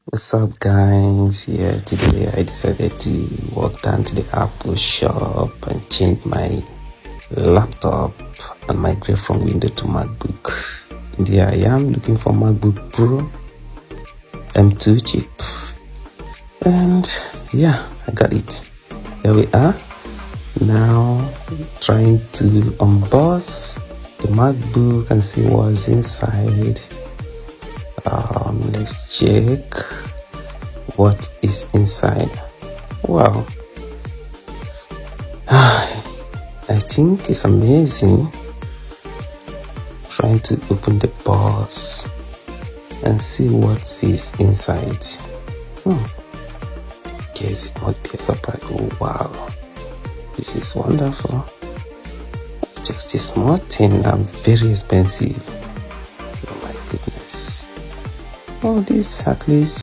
What's up, guys? Yeah, today I decided to walk down to the Apple shop and change my laptop and migrate from Windows to MacBook. And here I am looking for MacBook Pro M2 chip, and yeah, I got it. Here we are now, trying to unbox the MacBook and see what's inside. Let's check what is inside. Wow, I think it's amazing. Trying to open the box and see what is inside. Guess it must be a surprise. Oh, wow, this is wonderful. Just a small thing and very expensive. Oh my goodness. Oh, this at least